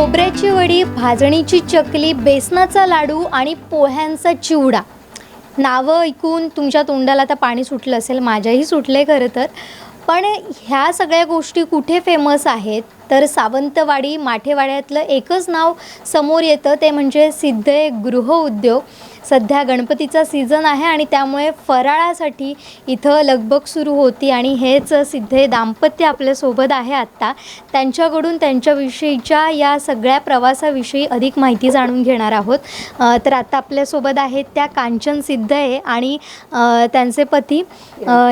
खोबऱ्याची वडी, भाजणीची चकली, बेसनाचा लाडू आणि पोह्यांचा चिवडा. नावं ऐकून तुमच्या तोंडाला आता पाणी सुटलं असेल, माझ्याही सुटले खरं तर. पण ह्या सगळ्या गोष्टी कुठे फेमस आहेत तर सावंतवाडी माठेवाड्यातलं एकच नाव समोर येतं, ते म्हणजे सिद्धे गृहउद्योग. सध्या गणपतीचा सीझन आहे आणि त्यामुळे फराळासाठी इथं लगबग सुरू होती आणि हेच सिद्धे दाम्पत्य आपल्यासोबत आहे आत्ता. त्यांच्याकडून त्यांच्याविषयीच्या या सगळ्या प्रवासाविषयी अधिक माहिती जाणून घेणार आहोत. तर आत्ता आपल्यासोबत आहेत त्या कांचन सिद्धे आणि त्यांचे पती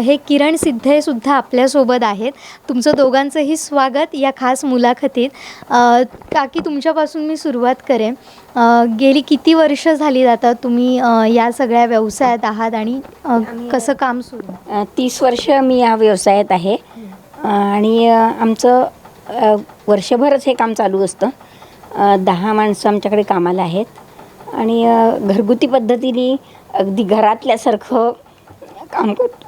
हे किरण सिद्धेसुद्धा आपल्यासोबत आहेत. तुमचं दोघांचंही स्वागत या खास मुलाखतीत. काकी, तुमच्यापासून मी सुरुवात करेन. गेली किती वर्ष झाली आता तुम्ही या सगळ्या व्यवसायात आहात आणि कसं काम सुरू? 30 वर्ष मी या व्यवसायात आहे आणि आमचं वर्षभरच हे काम चालू असतं. 10 माणसं आमच्याकडे कामाला आहेत आणि घरगुती पद्धतीने अगदी घरातल्यासारखं काम करतो.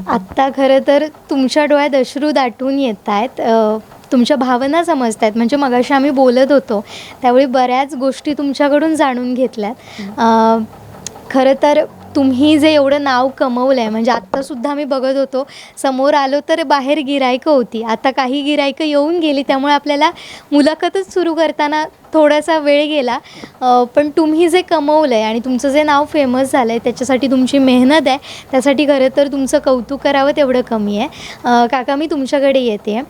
आत्ता खरं तर तुमच्या डोळ्यात अश्रू दाटून येत आहेत, तुमच्या भावना समजत आहेत. म्हणजे मगाशी आम्ही बोलत होतो त्यावेळी बऱ्याच गोष्टी तुमच्याकडून जाणून घेतल्यात. खरं तर तुम्ही जे एवढं नाव कमवलं आहे, म्हणजे आत्तासुद्धा आम्ही बघत होतो, समोर आलो तर बाहेर गिरायकं होती, आता काही गिरायकं येऊन गेली, त्यामुळे आपल्याला मुलाखतच सुरू करताना थोडासा वेळ गेला. पण तुम्ही जे कमवलं आहे आणि तुमचं जे नाव फेमस झालं आहे त्याच्यासाठी तुमची मेहनत आहे, त्यासाठी खरं तर तुमचं कौतुक करावं तेवढं कमी आहे. काका, मी तुमच्याकडे येते.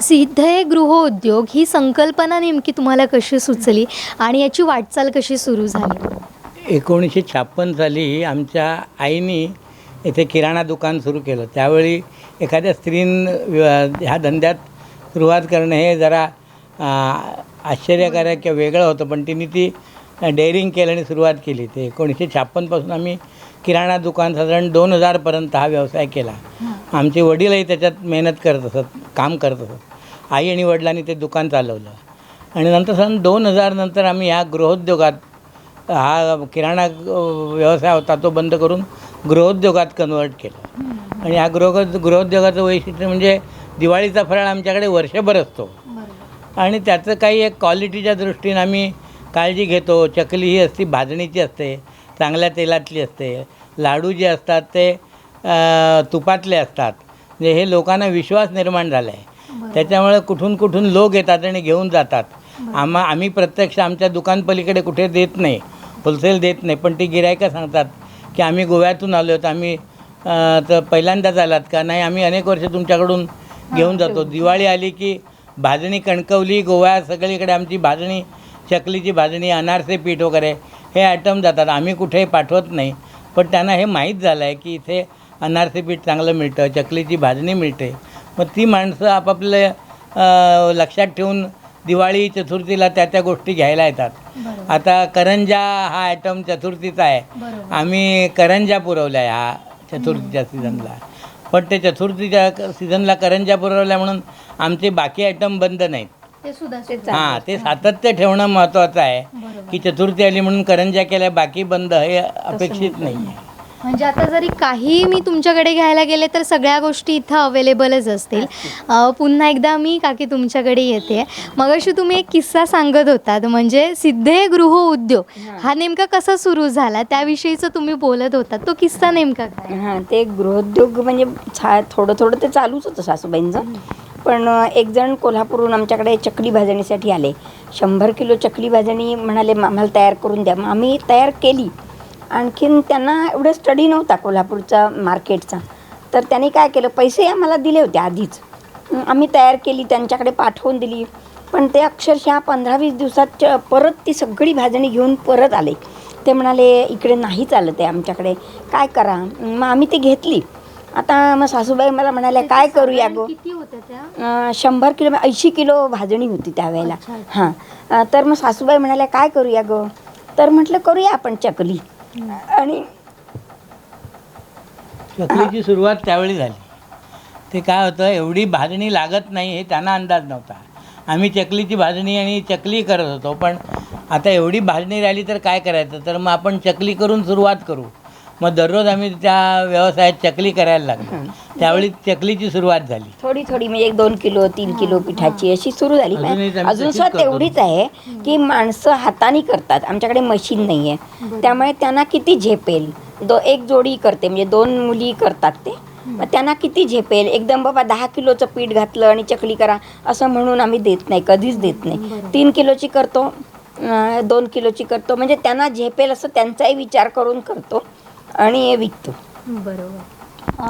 सिद्धे गृहउद्योग ही संकल्पना नेमकी तुम्हाला कशी सुचली आणि याची वाटचाल कशी सुरू झाली? 1956 साली आमच्या आईनी इथे किराणा दुकान सुरू केलं. त्यावेळी एखाद्या ह्या धंद्यात सुरुवात करणं हे जरा आश्चर्यकारक किंवा वेगळं होतं, पण तिने ती डेअरिंग केलं आणि सुरुवात केली. ते 1956पासून आम्ही किराणा दुकान साधारण 2000पर्यंत हा व्यवसाय केला. आमचे वडीलही त्याच्यात मेहनत करत असत, काम करत असत. आई आणि वडिलांनी ते दुकान चालवलं आणि नंतर सन 2000 नंतर आम्ही ह्या गृहोद्योगात, हा किराणा व्यवसाय होता तो बंद करून गृहोद्योगात कन्वर्ट केलं. आणि ह्या गृहोद्योगाचं वैशिष्ट्य म्हणजे दिवाळीचा फराळ आमच्याकडे वर्षभर असतो आणि त्याचं काही एक क्वालिटीच्या दृष्टीनं आम्ही काळजी घेतो. चकली ही असती भाजणीची असते, चांगल्या तेलातली असते. लाडू जे असतात ते तुपातले असतात. म्हणजे हे लोकांना विश्वास निर्माण झाला आहे. त्याच्यामुळे कुठून लोक येतात आणि घेऊन जातात. आम्ही प्रत्यक्ष आमच्या दुकान पलीकडे कुठे देत नाही, होलसेल देत नाही, पण ती गिरायकं सांगतात की आम्ही गोव्यातून आलो होतो, आम्ही तर पहिल्यांदाच आलात का? नाही, आम्ही अनेक वर्ष तुमच्याकडून घेऊन जातो. दिवाळी आली की भाजणी कणकवली, गोवा, सगळीकडे आमची भाजणी, चकलीची भाजणी, अनारसे पीठ वगैरे हे आयटम जातात. आम्ही कुठेही पाठवत नाही, पण त्यांना हे माहीत झालं आहे की इथे अनारसे पीठ चांगलं मिळतं, चकलीची भाजणी मिळते. मग ती माणसं आपापलं लक्षात ठेवून दिवाळी चतुर्थीला त्या गोष्टी घ्यायला येतात. आता करंजा हा आयटम चतुर्थीचा आहे, आम्ही करंजा पुरवल्या ह्या चतुर्थीच्या सीझनला. पण ते चतुर्थीच्या सीझनला करंजा पुरवल्या म्हणून आमचे बाकी आयटम बंद नाहीत. ते सातत्य ठेवणं महत्त्वाचं आहे की चतुर्थी आली म्हणून करंजा केल्या बाकी बंद, हे अपेक्षित नाही आहे. म्हणजे आता जरी काही मी तुमच्याकडे घ्यायला गेले तर सगळ्या गोष्टी इथं अवेलेबलच असतील. पुन्हा एकदा मी काकी तुमच्याकडे येते. मगाशी तुम्ही एक किस्सा सांगत होतात, म्हणजे सिद्धे गृहउद्योग हा नेमका कसा सुरू झाला त्याविषयीचं तुम्ही बोलत होतात, तो किस्सा नेमका काय? ते गृहोद्योग म्हणजे थोडं ते चालूच होतं सासूबाईंचं. पण एक जण कोल्हापूरहून आमच्याकडे चकली भाजणीसाठी आले. 100 किलो चकली भाजणी म्हणाले आम्हाला तयार करून द्या. मग आम्ही तयार केली. आणखीन त्यांना एवढं स्टडी नव्हता कोल्हापूरचा मार्केटचा, तर त्यांनी काय केलं, पैसे आम्हाला दिले होते आधीच. आम्ही तयार केली, त्यांच्याकडे पाठवून दिली. पण ते अक्षरशः 15-20 दिवसात परत ती सगळी भाजणी घेऊन परत आले. ते म्हणाले इकडे नाही चालत आहे आमच्याकडे, काय करा? मग आम्ही ती घेतली. आता मग सासूबाई मला म्हणाल्या काय करूया गो? 100 किलो 80 किलो भाजणी होती त्यावेळेला. हां, तर मग सासूबाई म्हणाल्या काय करूया गो? तर म्हटलं करूया आपण चकली. आणि चकलीची सुरुवात त्यावेळी झाली. ते काय होतं, एवढी भाजणी लागत नाही हे त्यांना अंदाज नव्हता. आम्ही चकलीची भाजणी आणि चकली करत होतो, पण आता एवढी भाजणी राहिली तर काय करायचं? तर मग आपण चकली करून सुरुवात करू. मग दररोज आम्ही त्या व्यवसायात चकली करायला लागलो. त्यावेळी चकलीची सुरुवात झाली. थोडी थोडी म्हणजे 1-2 किलो 3 किलो पिठाची अशी सुरू झाली. अजूनही आम्ही अजून तशीच सुद्धा करतो. तेवढीच आहे की माणसं हाताने करतात, आमच्याकडे मशीन नाही आहे. त्यामुळे त्यांना किती झेपेल. एक जोडी करते म्हणजे 2 मुली करतात ते. मग त्यांना किती झेपेल. एकदम बाबा 10 किलोचं पीठ घातलं आणि चकली करा असं म्हणून आम्ही देत नाही, कधीच देत नाही. 3 किलोची करतो, 2 किलोची करतो, म्हणजे त्यांना झेपेल असं त्यांचाही विचार करून करतो आणि विकतो. बरोबर.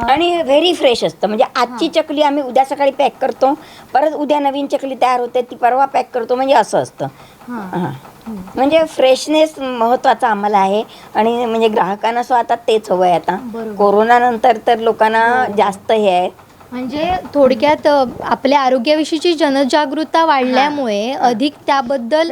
आणि व्हेरी फ्रेश असतं. म्हणजे आजची चकली आम्ही उद्या सकाळी पॅक करतो, परत उद्या नवीन चकली तयार होते ती परवा पॅक करतो, म्हणजे असं असतं. हां, म्हणजे फ्रेशनेस महत्त्वाचा आम्हाला आहे. आणि म्हणजे ग्राहकांना आता तेच हवं आहे. आता बरोबर. कोरोनानंतर तर लोकांना जास्त हे आहे. म्हणजे थोडक्यात आपल्या आरोग्याविषयीची जनजागृतता वाढल्यामुळे अधिक त्याबद्दल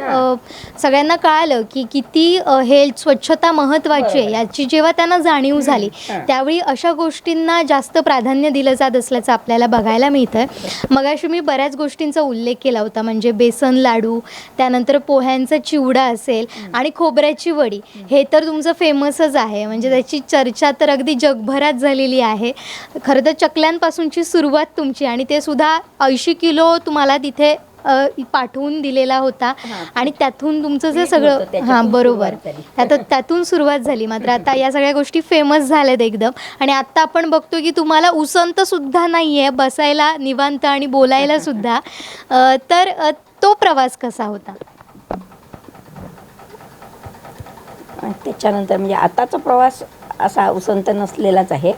सगळ्यांना कळालं की किती हेल्थ स्वच्छता महत्त्वाची आहे याची जेव्हा त्यांना जाणीव झाली त्यावेळी अशा गोष्टींना जास्त प्राधान्य दिलं जात असल्याचं आपल्याला बघायला मिळतं. मगाशी मी बऱ्याच गोष्टींचा उल्लेख केला होता, म्हणजे बेसन लाडू, त्यानंतर पोह्यांचा चिवडा असेल आणि खोबऱ्याची वडी. हे तर तुमचं फेमसच आहे, म्हणजे त्याची चर्चा तर अगदी जगभरात झालेली आहे. खरं तर चकल्यांपासूनची सुरुवात तुमची, आणि ते सुद्धा 80 किलो तुम्हाला तिथे पाठवून दिलेला होता आणि त्यातून तुमचं जे सगळं हां बरोबर त्यातून सुरुवात झाली. मात्र आता या सगळ्या गोष्टी फेमस झाल्यात एकदम. आणि आत्ता आपण बघतो की तुम्हाला उसंत सुद्धा नाही आहे बसायला निवांत आणि बोलायला सुद्धा. तर तो प्रवास कसा होता? त्याच्यानंतर म्हणजे आताचा प्रवास असा उसंत नसलेलाच आहे.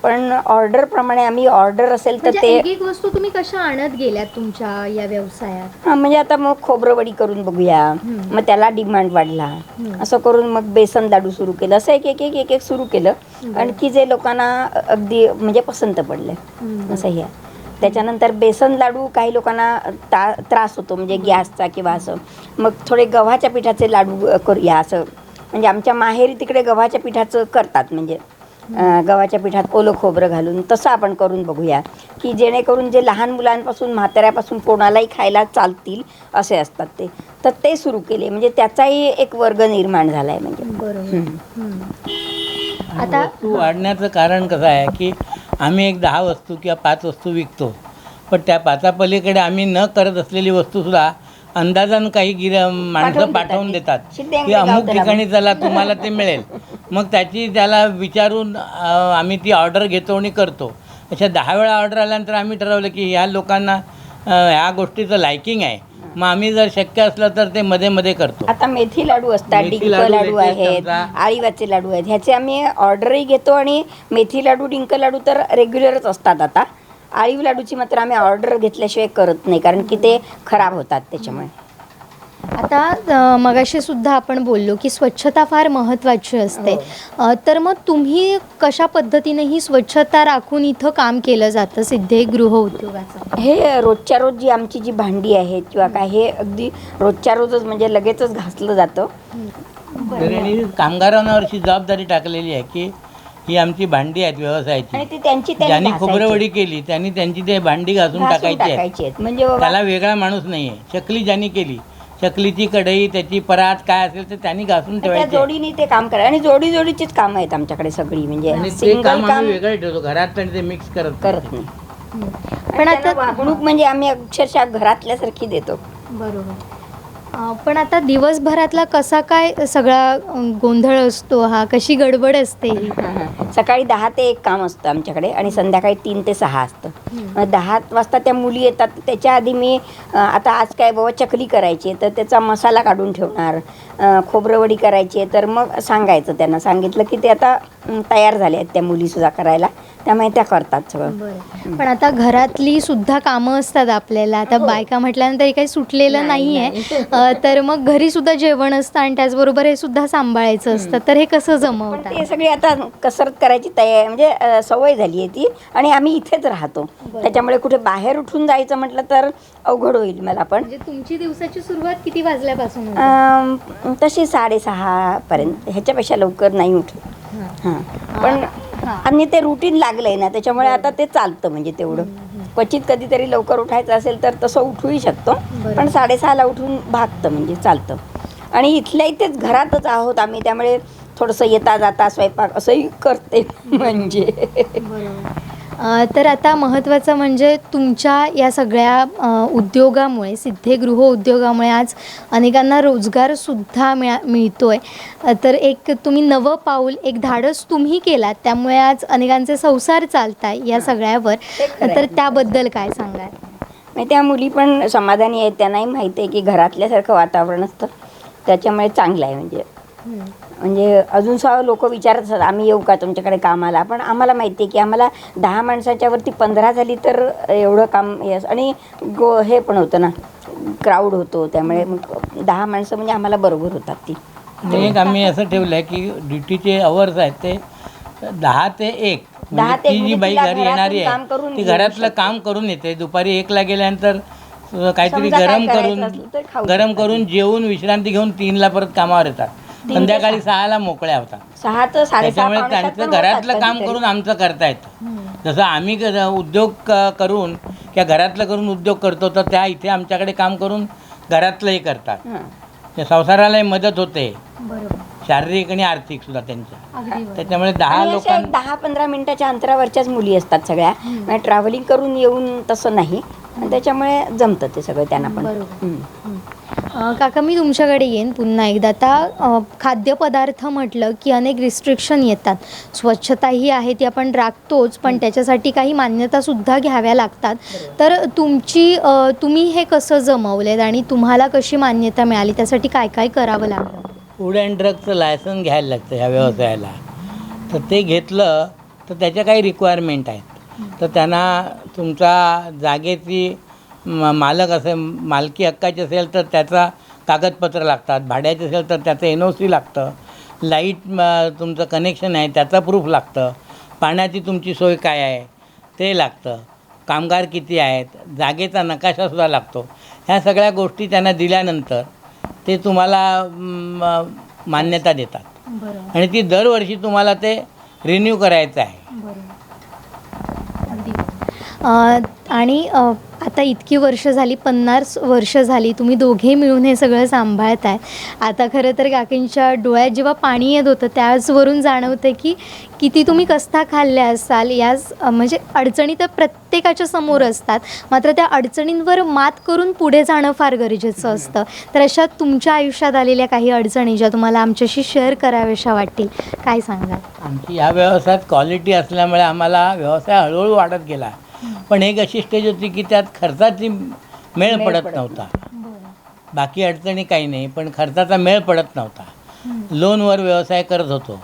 पण ऑर्डरप्रमाणे आम्ही ऑर्डर असेल तर ते एक वस्तू तुम्ही कशा आणत गेल्यात तुमच्या या व्यवसायात? म्हणजे आता मग खोबरवडी करून बघूया, मग त्याला डिमांड वाढला. असं करून मग बेसन लाडू सुरू केलं. असं एक सुरू केलं आणखी जे लोकांना अगदी म्हणजे पसंत पडले असं हे. त्याच्यानंतर बेसन लाडू काही लोकांना त्रास होतो म्हणजे गॅसचा किंवा असं, मग थोडे गव्हाच्या पिठाचे लाडू करूया असं. म्हणजे आमच्या माहेरी तिकडे गव्हाच्या पिठाचं करतात, म्हणजे गव्हाच्या पिठात ओलं खोबरं घालून तसं आपण करून बघूया की जेणेकरून जे लहान मुलांपासून म्हाताऱ्यापासून कोणालाही खायला चालतील असे असतात ते. तर ते सुरू केले, म्हणजे त्याचाही एक वर्ग निर्माण झाला आहे. म्हणजे बरोबर. आता वस्तू वाढण्याचं कारण कसं आहे की आम्ही एक 10 वस्तू किंवा 5 वस्तू विकतो, पण त्या 5 पलीकडे आम्ही न करत असलेली वस्तूसुद्धा अंदाजानं काही माणसं पाठवून देतात की अमुक ठिकाणी चला तुम्हाला ते मिळेल. मग त्याची त्याला विचारून आम्ही ती ऑर्डर घेतो आणि करतो. अशा 10 वेळा ऑर्डर आल्यानंतर आम्ही ठरवलं की ह्या लोकांना ह्या गोष्टीचं लायकिंग आहे, मग आम्ही जर शक्य असलं तर ते मध्ये मध्ये करतो. आता मेथी लाडू असतात, डिंक लाडू आहेत, आळीवाचे लाडू आहेत, ह्याचे आम्ही ऑर्डरही घेतो. आणि मेथी लाडू डिंक लाडू तर रेग्युलरच असतात. आता आळीव लाडूची मात्र आम्ही ऑर्डर घेतल्याशिवाय करत नाही, कारण की ते खराब होतात त्याच्यामुळे. आता मगाशी सुद्धा आपण बोललो की स्वच्छता फार महत्त्वाची असते. तर मग तुम्ही कशा पद्धतीने ही स्वच्छता राखून इथं काम केलं जातं सिद्धे गृह उद्योगाचं? हे रोजच्या रोज जी आमची जी भांडी आहेत किंवा काय, हे अगदी रोजच्या रोजच म्हणजे लगेचच घासलं जातं. आणि कामगारांवरची जबाबदारी टाकलेली आहे की ही आमची भांडी आहेत व्यवसायाची, आणि ती त्यांची ज्यांनी खोबरवडी केली त्यांनी त्यांची ते भांडी घासून टाकायची आहे. म्हणजे त्याला वेगळा माणूस नाही आहे. चकली ज्यांनी केली, चकलीची कढई त्याची परात काय असेल तर त्यांनी घासून त्या ठेवायची. जोडीने ते काम करा. आणि जोडीचीच कामं आहेत आमच्याकडे सगळी, म्हणजे आणि ते सिंगल काम काम आम्ही वेगळं ठेवतो, घरात आणि ते मिक्स करत नाही. पण आता वागणूक म्हणजे आम्ही अक्षरशः घरातल्यासारखी देतो. बरोबर. पण आता दिवसभरातला कसा काय सगळा गोंधळ असतो हा, कशी गडबड असते? सकाळी 10 ते 1 काम असतं आमच्याकडे आणि संध्याकाळी 3 ते 6 असतं. 10 वाजता त्या मुली येतात. त्याच्या आधी मी आता आज काय बाबा चकली करायची तर त्याचा मसाला काढून ठेवणार, खोबरवडी करायची आहे तर मग सांगायचं, त्यांना सांगितलं की ते आता तयार झाले आहेत त्या मुलीसुद्धा करायला, त्यामुळे त्या करतात सगळं. पण आता घरातली सुद्धा कामं असतात आपल्याला. आता बायका म्हटल्यानंतर काही सुटलेलं नाही आहे. तर मग घरी सुद्धा जेवण असतं आणि त्याचबरोबर हे सुद्धा सांभाळायचं असतं. तर हे कसं जमवतात? ते सगळी आता कसरत करायची तयारी म्हणजे सवय झाली आहे ती. आणि आम्ही इथेच राहतो, त्याच्यामुळे कुठे बाहेर उठून जायचं म्हटलं तर अवघड होईल मला. पण म्हणजे तुमची दिवसाची सुरुवात किती वाजल्यापासून होते? तशी 6:30 पर्यंत, ह्याच्यापेक्षा लवकर नाही उठत. हां, पण आणि ते रुटीन लागलंय ना, त्याच्यामुळे आता ते चालतं. म्हणजे तेवढं क्वचित कधीतरी लवकर उठायचं असेल तर तसं उठूही शकतो, पण 6:30ला उठून भागतं, म्हणजे चालतं. आणि इथल्या इथेच घरातच आहोत आम्ही, त्यामुळे थोडंसं येता जाता स्वयंपाक असंही करते म्हणजे. तर आता महत्त्वाचं म्हणजे तुमच्या या सगळ्या उद्योगामुळे, सिद्धेगृह उद्योगामुळे आज अनेकांना रोजगारसुद्धा मिळतो आहे. तर एक तुम्ही नवं पाऊल, एक धाडस तुम्ही केलात, त्यामुळे आज अनेकांचे संसार चालत आहे या सगळ्यावर. ते खरं आहे. तर त्याबद्दल काय सांगाल? म्हणजे त्या मुली पण समाधानी आहेत, त्यांनाही माहिती आहे की घरातल्यासारखं वातावरण असतं, त्याच्यामुळे चांगलं आहे. म्हणजे अजून सुद्धा लोक विचारत असतात आम्ही येऊ का तुमच्याकडे कामाला, पण आम्हाला माहिती आहे की आम्हाला 10 माणसाच्या वरती 15 झाली तर एवढं काम आणि हे पण होतं ना, क्राऊड होतो, त्यामुळे मग 10 माणसं म्हणजे आम्हाला बरोबर होतात ती. आणि एक आम्ही असं ठेवलं आहे की ड्युटीचे अवर्स आहेत ते 10 ते 1. 10 ते 1 ती जी बाई तिला घरी येणारी घरातून काम आहे करून ती घेऊ घरातलं शकते. काम करून येते. दुपारी 1ला गेल्यानंतर काहीतरी समजा काय गरम करायचं करून असलं तर खाऊ शकतात. जेवून विश्रांती घेऊन 3ला परत कामावर येतात. संध्याकाळी 6ला मोकळ्या होतात. 6 तर 6:30 त्याच्यामुळे पावणे 7 त्यांचं पण होतात घरातलं काम कधीतरी. करून आमचं करता येतं. जसं आम्ही उद्योग करून किंवा घरातलं करून उद्योग करतो, तर त्या इथे आमच्याकडे काम करून घरातलंही करतात. हां. त्या संसारालाही मदत होते, बरोबर, शारीरिक आणि आर्थिक सुद्धा त्यांच्या. अगदी बरोबर. त्याच्यामुळे 10 आणि अशा लोकांना 10-15 मिनिटाच्या अंतरावरच्याच मुली असतात सगळ्या. म्हणजे ट्रॅव्हलिंग करून येऊन तसं नाही, आणि त्याच्यामुळे जमतं ते सगळं त्यांना पण. बरोबर. हं. काका, मी तुमच्याकडे येईन पुन्हा एकदा. आता खाद्यपदार्थ म्हटलं की अनेक रिस्ट्रिक्शन येतात. स्वच्छता ही आहे ती आपण राखतोच, पण त्याच्यासाठी काही मान्यतासुद्धा घ्याव्या लागतात. तर तुम्ही हे कसं जमवलेत आणि तुम्हाला कशी मान्यता मिळाली, त्यासाठी काय काय करावं लागलं? फूड अँड ड्रगचं लायसन घ्यायला लागतं ह्या व्यवसायाला. तर ते घेतलं तर त्याच्या काही रिक्वायरमेंट आहेत. तर त्यांना तुमचा जागेची मालक असेल, मालकी हक्काची असेल तर त्याचा कागदपत्र लागतात. भाड्याचे असेल तर त्याचं NOC लागतं. लाईट तुमचं कनेक्शन आहे त्याचा प्रूफ लागतं. पाण्याची तुमची सोय काय आहे ते लागतं. कामगार किती आहेत, जागेचा नकाशासुद्धा लागतो. ह्या सगळ्या गोष्टी त्यांना दिल्यानंतर ते तुम्हाला मान्यता देतात. बरोबर, आणि ती दरवर्षी तुम्हाला ते रिन्यू करायचं आहे. बरोबर, अगदी. आणि आता इतकी वर्ष झाली, 50 वर्ष झाली, तुम्ही दोघे मिळून हे सगळं सांभाळताय. आता खरं तर काकींच्या डोळ्यात जेव्हा पाणी येत होतं त्याचवरून जाणवतं की किती तुम्ही कष्टा खाल्ल्या असाल. म्हणजे अडचणी तर प्रत्येकाच्या समोर असतात, मात्र त्या अडचणींवर मात करून पुढे जाणं फार गरजेचं असतं. तर अशा तुमच्या आयुष्यात आलेल्या काही अडचणी ज्या तुम्हाला आमच्याशी शेअर कराव्याशा वाटतील, काय सांगाल? आमची ह्या व्यवसायात क्वालिटी असल्यामुळे आम्हाला व्यवसाय हळूहळू वाढत गेला. पण एक अशी स्टेज होती की त्यात खर्चाची मेळ पडत नव्हता. बाकी अडचणी काही नाही, पण खर्चाचा मेळ पडत नव्हता. लोनवर व्यवसाय करत होतो.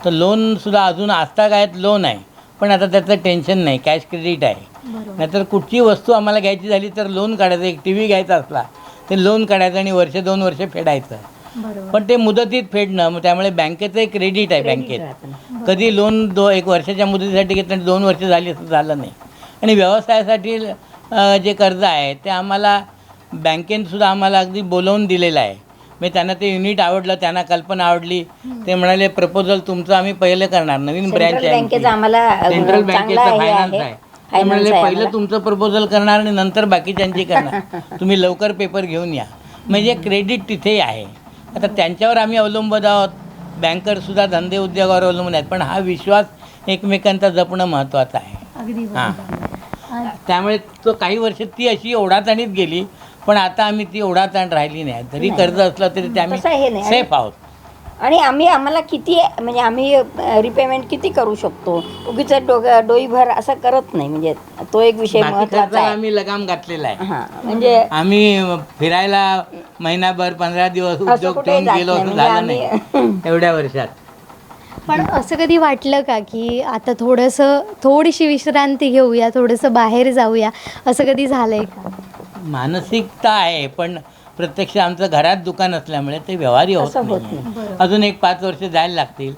तर लोनसुद्धा अजून आजतागायत लोन आहे, पण आता त्याचं टेन्शन नाही, कॅश क्रेडिट आहे. नाहीतर कुठची वस्तू आम्हाला घ्यायची झाली तर लोन काढायचं. एक TV घ्यायचा असला ते लोन काढायचं आणि 1-2 वर्ष फेडायचं. पण ते मुदतीत फेडणं, मग त्यामुळे बँकेचं एक क्रेडिट आहे. बँकेत कधी लोन 1 वर्षाच्या मुदतीसाठी घेतलं आणि 2 वर्ष झाली असं झालं नाही. आणि व्यवसायासाठी जे कर्ज आहे ते आम्हाला बँकेनंसुद्धा आम्हाला अगदी बोलवून दिलेलं आहे. म्हणजे त्यांना ते युनिट आवडलं, त्यांना कल्पना आवडली. ते म्हणाले प्रपोजल तुमचं आम्ही पहिलं करणार, नवीन ब्रँच आहे बँकेचा आम्हाला सेंट्रल चांगला बँकेचं हे फायनान्स आहे. ते म्हणाले आहे पहिलं आम्हाला. तुमचं प्रपोजल करणार आणि नंतर बाकीच्यांची करणार. तुम्ही लवकर पेपर घेऊन या. म्हणजे क्रेडिट तिथेही आहे. आता त्यांच्यावर आम्ही अवलंबून आहोत. बँकरसुद्धा धंदे उद्योगावर अवलंबून आहेत, पण हा विश्वास एकमेकांचा जपणं महत्त्वाचं आहे. अगदी हां, त्यामुळे तो काही वर्ष ती अशी ओढाताणीत गेली, पण आता आम्ही ती ओढाताण राहिली नाही. जरी कर्ज असलं तरी ते तसं हे आम्ही नाही. सेफ आहोत. आणि आम्हाला किती म्हणजे आम्ही रिपेमेंट किती करू शकतो, उगीच डोईभर असं करत नाही. म्हणजे तो एक विषय बाकी महत्त्वाचा खर्चाला आहे. आम्ही लगाम घातलेला आहे. हां, म्हणजे आम्ही फिरायला महिनाभर 15 दिवस असं उद्योग कुठेही ठेवून जात गेलो नाही. असं म्हणजे झालं नाही एवढ्या वर्षात. पण असं कधी वाटलं का की आता थोडीशी विश्रांती घेऊया, थोडंसं बाहेर जाऊया, असं कधी झालंय का? मानसिकता आहे, पण प्रत्यक्ष आमचं घरात दुकान असल्यामुळे ते व्यवहारी होत असं होत नाही. अजून एक 5 वर्ष जायला लागतील.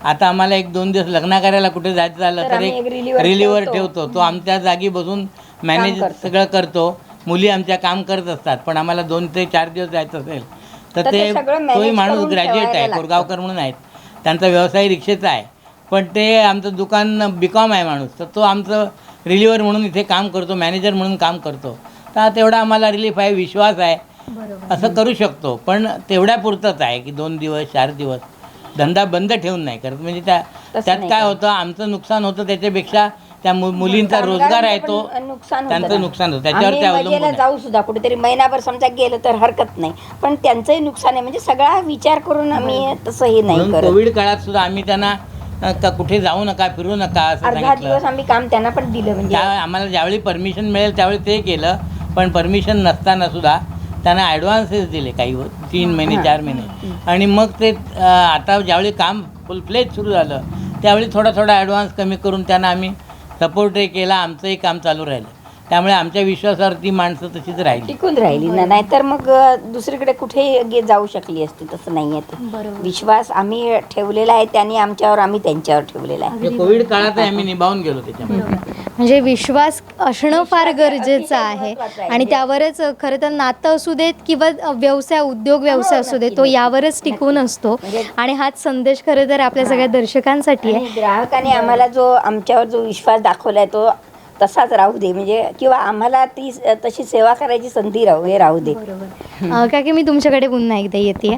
आता आम्हाला 1-2 दिवस लग्न करायला कुठे जायचं झालं तर तर आम्ही एक एक reliever रिलीवर ठेवतो. ठेवतो. तो आमच्या जागी बसून मॅनेज करतो. सगळं करतो. मुली आमच्या काम करत असतात, पण आम्हाला 2 ते 4 दिवस जायचं असेल तर तर ते ते सगळं manage तोही माणूस करून ग्रॅज्युएट ठेवायला आहे, लागतं. कोरगावकर म्हणून आहेत. त्यांचा व्यवसाय रिक्षेचा आहे, पण ते आमचं दुकान BCom आहे माणूस, तर तो आमचं रिलीवर म्हणून इथे काम करतो, मॅनेजर म्हणून काम करतो. तर तेवढा आम्हाला रिलीफ आहे, विश्वास आहे, असं करू शकतो. पण तेवढ्या पुरतंच आहे की 2 दिवस 4 दिवस. धंदा बंद ठेवून नाही करत. म्हणजे त्यात नाही काय करत. होतं, आमचं नुकसान होतं त्याच्यापेक्षा त्या मुलींचा रोजगार आहे तो, नुकसान त्यांचं नुकसान होतं, त्याच्यावर ते अवलंबून मजेला आहे. जाऊ सुद्धा कुठेतरी महिनाभर समजा गेलं तर हरकत नाही, पण त्यांचंही नुकसान आहे. म्हणजे सगळा विचार करून आम्ही तसंही नाही म्हणून करत. कोविड काळात सुद्धा आम्ही त्यांना का कुठे जाऊ नका, फिरू नका असं अर्धा सांगितलं. दिवस आम्ही काम त्यांना पण दिलं. म्हणजे आम्हाला ज्यावेळी परमिशन मिळेल त्यावेळी ते केलं, पण परमिशन नसताना सुद्धा त्यांना ॲडव्हान्सेस दिले काही 3 महिने 4 महिने. आणि मग ते आता ज्यावेळी काम फुल फ्लेज सुरू झालं त्यावेळी थोडा ॲडव्हान्स कमी करून त्यांना आम्ही सपोर्टही केला. आमचंही काम चालू राहिलं. त्यामुळे आमच्या विश्वासावर ती माणसं तशीच राहिली, टिकून राहिली ना. नाहीतर मग दुसरीकडे कुठे जाऊ शकली असती. तसं नाही आहे ते. विश्वास आम्ही ठेवलेला आहे, त्यांनी आमच्यावर, आम्ही त्यांच्यावर ठेवलेला आहे. म्हणजे कोविड काळातही आम्ही निभावून गेलो त्याच्यामध्ये. म्हणजे विश्वास असणं फार गरजेचं आहे आणि त्यावरच खरं तर नातं असू देत किंवा व्यवसाय, उद्योग व्यवसाय असू दे, तो यावरच टिकून असतो. आणि हाच संदेश खरं तर आपल्या सगळ्या दर्शकांसाठी आहे. आणि ग्राहकाने आम्हाला जो आमच्यावर जो विश्वास दाखवलाय तो तसाच राहू दे. म्हणजे किंवा आम्हाला ती तशी सेवा करायची संधी राहू दे. का की मी तुमच्याकडे पुन्हा एकदा येते.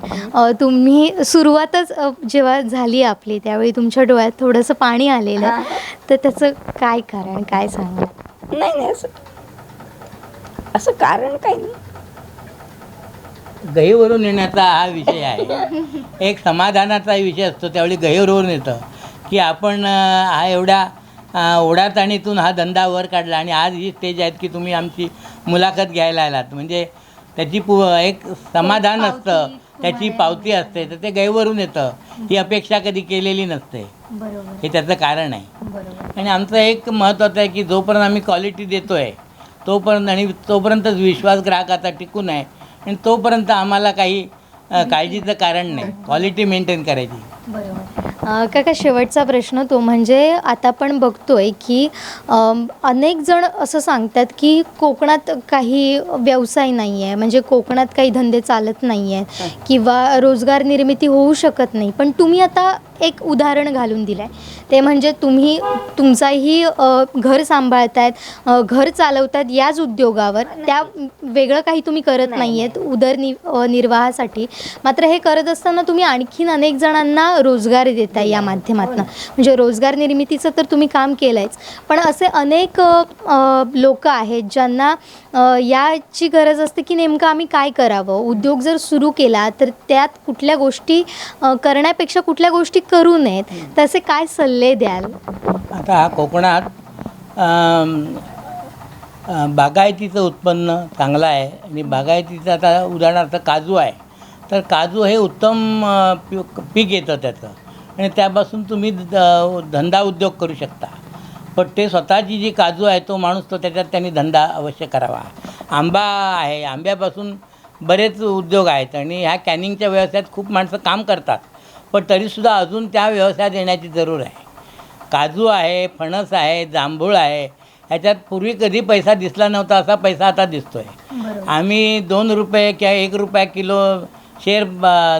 तुम्ही सुरुवातच जेव्हा झाली आपली त्यावेळी तुमच्या डोळ्यात थोडंसं पाणी आलेलं, तर त्याचं काय कारण, काय सांगा? नाही असं कारण काही नाही. गहिवरून येण्याचा हा विषय आहे. एक समाधानाचा विषय असतो, त्यावेळी गहिवरून येतं की आपण हा एवढ्या ओढाताणीतून हा धंदा वर काढला आणि आज ही स्टेज आहेत की तुम्ही आमची मुलाखत घ्यायला आलात. म्हणजे त्याची एक समाधान असतं, त्याची पावती असते, तर ते गहिवरून येतं. ही अपेक्षा कधी केलेली नसते, हे त्याचं कारण आहे. आणि आमचं एक महत्त्वाचं आहे की जोपर्यंत आम्ही क्वालिटी देतो आहे तोपर्यंतच विश्वास ग्राहकाचा टिकून आहे. आणि तोपर्यंत आम्हाला काही काळजीचं कारण नाही, क्वालिटी मेंटेन करायची. काका, शेवटचा प्रश्न तो म्हणजे आता आपण बघतोय की अनेक जण असं सांगतात की कोकणात काही व्यवसाय नाही आहे, म्हणजे कोकणात काही धंदे चालत नाही आहेत किंवा रोजगार निर्मिती होऊ शकत नाही. पण तुम्ही आता एक उदाहरण घालून दिलं आहे, ते म्हणजे तुम्ही तुमचाही घर सांभाळतायत, घर चालवतात याच उद्योगावर. त्या वेगळं काही तुम्ही करत नाही आहेत उदरनिर्वाहासाठी. मात्र हे करत असताना तुम्ही आणखीन अनेक जणांना रोजगार देता या माध्यमातून. म्हणजे रोजगार निर्मितीचं तर तुम्ही काम केलं आहेच, पण असे अनेक लोक आहेत ज्यांना याची गरज असते की नेमकं आम्ही काय करावं. उद्योग जर सुरू केला तर त्यात कुठल्या गोष्टी करण्यापेक्षा कुठल्या गोष्टी करू नयेत, तसे काय सल्ले द्याल? आता कोकणात बागायतीचं उत्पन्न चांगलं आहे. आणि बागायतीचं आता उदाहरणार्थ काजू आहे, तर काजू हे उत्तम पीक येतं त्याचं, आणि त्यापासून तुम्ही धंदा उद्योग करू शकता. पण ते स्वतःची जी काजू आहे तो माणूस तो त्याच्यात त्यांनी धंदा अवश्य करावा. आंबा आहे, आंब्यापासून बरेच उद्योग आहेत आणि ह्या कॅनिंगच्या व्यवसायात खूप माणसं काम करतात, पण तरीसुद्धा अजून त्या व्यवसायात येण्याची जरूर आहे. काजू आहे, फणस आहे, जांभूळ आहे, ह्याच्यात पूर्वी कधी पैसा दिसला नव्हता असा पैसा आता दिसतो आहे. आम्ही 2 रुपये किंवा 1 रुपया किलो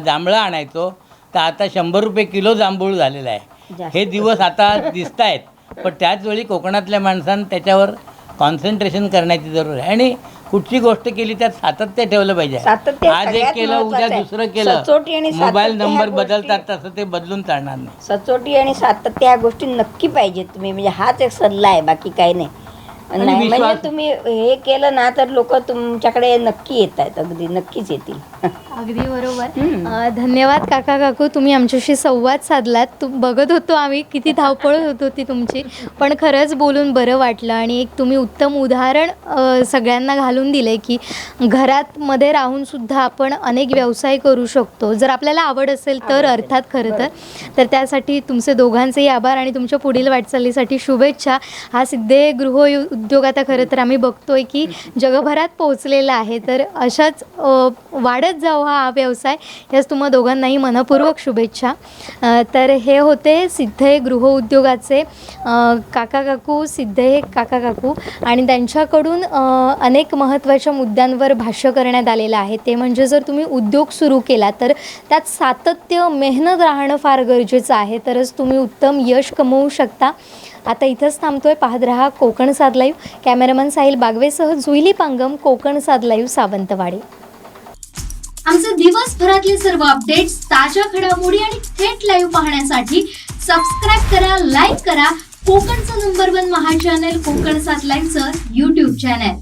जांभळं आणायचो, तर आता 100 रुपये किलो जांभूळ झालेलं आहे. हे दिवस आता दिसत आहेत, पण त्याचवेळी कोकणातल्या माणसांनी त्याच्यावर कॉन्सन्ट्रेशन करण्याची जरूर आहे. आणि कुठची गोष्ट केली त्यात सातत्य ठेवलं पाहिजे. आज एक केलं, उद्या दुसरं केलं, मोबाईल नंबर बदलतात तसं ते बदलून चालणार नाही. सचोटी आणि सातत्य ह्या गोष्टी नक्की पाहिजेत तुम्ही. म्हणजे हाच एक सल्ला आहे, बाकी काही नाही. नाही म्हणजे तुम्ही हे केलं ना तर लोक तुमच्याकडे नक्की येत आहेत, अगदी नक्कीच येतील. अगदी बरोबर. धन्यवाद काका काकू, तुम्ही आमच्याशी संवाद साधलात. बघत होतो आम्ही किती धावपळ होत होती तुमची, पण खरंच बोलून बरं वाटलं. आणि एक तुम्ही उत्तम उदाहरण सगळ्यांना घालून दिले की घरात मध्ये राहून सुद्धा आपण अनेक व्यवसाय करू शकतो, जर आपल्याला आवड असेल तर. अर्थात खरं तर त्यासाठी तुमचे दोघांचेही आभार आणि तुमच्या पुढील वाटचालीसाठी शुभेच्छा. हा सिद्धे गृह उद्योग आता खरं तर आम्ही बघतोय की जगभरात पोहोचलेला आहे, तर अशाच वाढत जावं हा व्यवसाय, याच तुम्हा दोघांनाही मनपूर्वक शुभेच्छा. तर हे होते सिद्धे गृह उद्योगाचे काका काकू, सिद्धे काका काकू, आणि त्यांच्याकडून अनेक महत्त्वाच्या मुद्द्यांवर भाष्य करण्यात आलेलं आहे. ते म्हणजे जर तुम्ही उद्योग सुरू केला तर त्यात सातत्य, मेहनत राहणं फार गरजेचं आहे, तरच तुम्ही उत्तम यश कमवू शकता. आता इथंच थांबतोय. पाहत रहा कोकण साद लाईव्ह. कॅमेरामन साहिल बागवेसह जुईली पांगम, कोकण साद लाईव्ह, सावंतवाडी. आमचे दिवसभरातले सर्व अपडेट्स, ताज्या घडामोडी आणि थेट लाईव्ह पाहण्यासाठी सबस्क्राईब करा, लाईक करा कोकणचं नंबर 1 महा चॅनल कोकण 7 लाईव्हचं YouTube चॅनल.